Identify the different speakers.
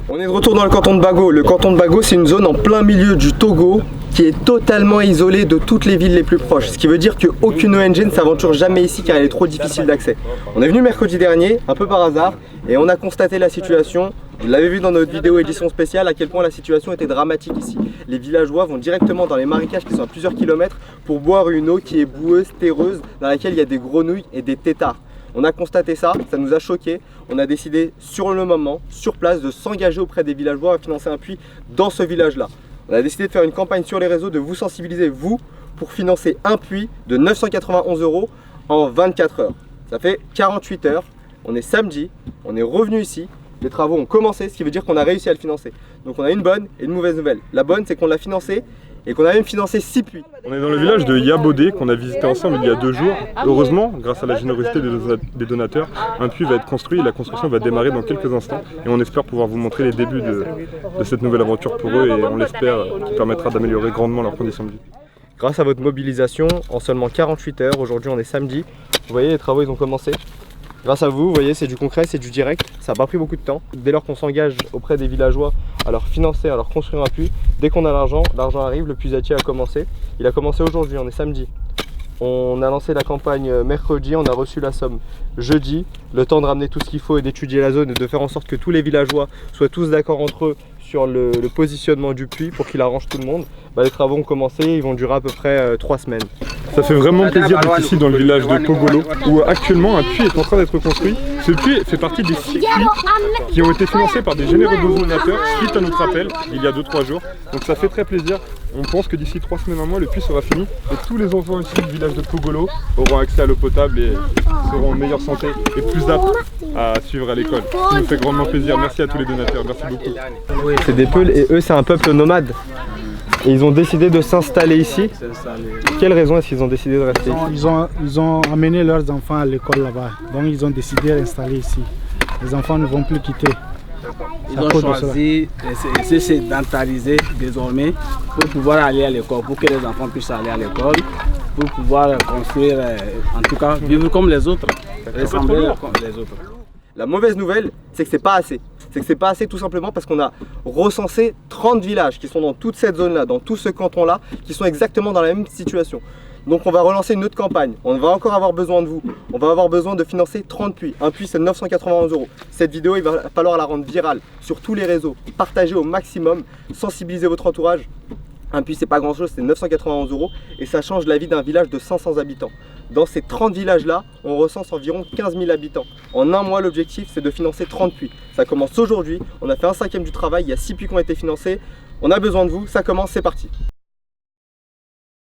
Speaker 1: On est de retour dans le canton de Bago. Le canton de Bago, c'est une zone en plein milieu du Togo qui est totalement isolée de toutes les villes les plus proches. Ce qui veut dire qu'aucune ONG ne s'aventure jamais ici car elle est trop difficile d'accès. On est venu mercredi dernier, un peu par hasard, et on a constaté la situation. Vous l'avez vu dans notre vidéo édition spéciale à quel point la situation était dramatique ici. Les villageois vont directement dans les marécages qui sont à plusieurs kilomètres pour boire une eau qui est boueuse, terreuse, dans laquelle il y a des grenouilles et des têtards. On a constaté ça nous a choqués. On a décidé sur le moment, sur place, de s'engager auprès des villageois à financer un puits dans ce village-là. On a décidé de faire une campagne sur les réseaux, de vous sensibiliser, vous, pour financer un puits de 991 € en 24 heures. Ça fait 48 heures, on est samedi, on est revenu ici, les travaux ont commencé, ce qui veut dire qu'on a réussi à le financer. Donc on a une bonne et une mauvaise nouvelle. La bonne, c'est qu'on l'a financé et qu'on a même financé 6 puits.
Speaker 2: On est dans le village de Yabodé qu'on a visité ensemble il y a 2 jours. Heureusement, grâce à la générosité des donateurs, un puits va être construit et la construction va démarrer dans quelques instants. Et on espère pouvoir vous montrer les débuts de cette nouvelle aventure pour eux et on l'espère qui permettra d'améliorer grandement leurs conditions de vie.
Speaker 1: Grâce à votre mobilisation, en seulement 48 heures, aujourd'hui on est samedi, vous voyez les travaux ils ont commencé. Grâce à vous, vous voyez, c'est du concret, c'est du direct, ça n'a pas pris beaucoup de temps. Dès lors qu'on s'engage auprès des villageois à leur financer, à leur construire un puits, dès qu'on a l'argent arrive, le puisatier a commencé. Il a commencé aujourd'hui, on est samedi. On a lancé la campagne mercredi, on a reçu la somme jeudi. Le temps de ramener tout ce qu'il faut et d'étudier la zone et de faire en sorte que tous les villageois soient tous d'accord entre eux sur le positionnement du puits pour qu'il arrange tout le monde. Les travaux ont commencé, ils vont durer à peu près 3 semaines.
Speaker 2: Ça fait vraiment plaisir d'être ici dans le village de Pogolo où actuellement un puits est en train d'être construit. Ce puits fait partie des 6 puits qui ont été financés par des généreux donateurs suite à notre appel il y a 2-3 jours. Donc ça fait très plaisir. On pense que d'ici 3 semaines, 1 mois, le puits sera fini et tous les enfants ici du village de Pogolo auront accès à l'eau potable et seront en meilleure santé et plus aptes à suivre à l'école. Ça nous fait grandement plaisir. Merci à tous les donateurs. Merci beaucoup.
Speaker 1: C'est des Peuls et eux c'est un peuple nomade. Et ils ont décidé de s'installer ici. Quelle raison est-ce qu'ils ont décidé de rester ici?
Speaker 3: Ils ont amené leurs enfants à l'école là-bas. Donc ils ont décidé de s'installer ici. Les enfants ne vont plus quitter.
Speaker 4: Ils ont choisi de se sédentariser désormais pour pouvoir aller à l'école, pour que les enfants puissent aller à l'école, pour pouvoir construire, en tout cas vivre comme les autres, ressembler comme les autres.
Speaker 1: La mauvaise nouvelle, c'est que c'est pas assez. C'est que c'est pas assez tout simplement parce qu'on a recensé 30 villages qui sont dans toute cette zone-là, dans tout ce canton-là, qui sont exactement dans la même situation. Donc on va relancer une autre campagne, on va encore avoir besoin de vous, on va avoir besoin de financer 30 puits. Un puits c'est 991 €. Cette vidéo il va falloir la rendre virale sur tous les réseaux, partager au maximum, sensibiliser votre entourage. Un puits c'est pas grand chose, c'est 991 € et ça change la vie d'un village de 500 habitants. Dans ces 30 villages là, on recense environ 15 000 habitants. En 1 mois l'objectif c'est de financer 30 puits. Ça commence aujourd'hui, on a fait 1/5 du travail, il y a 6 puits qui ont été financés. On a besoin de vous, ça commence, c'est parti.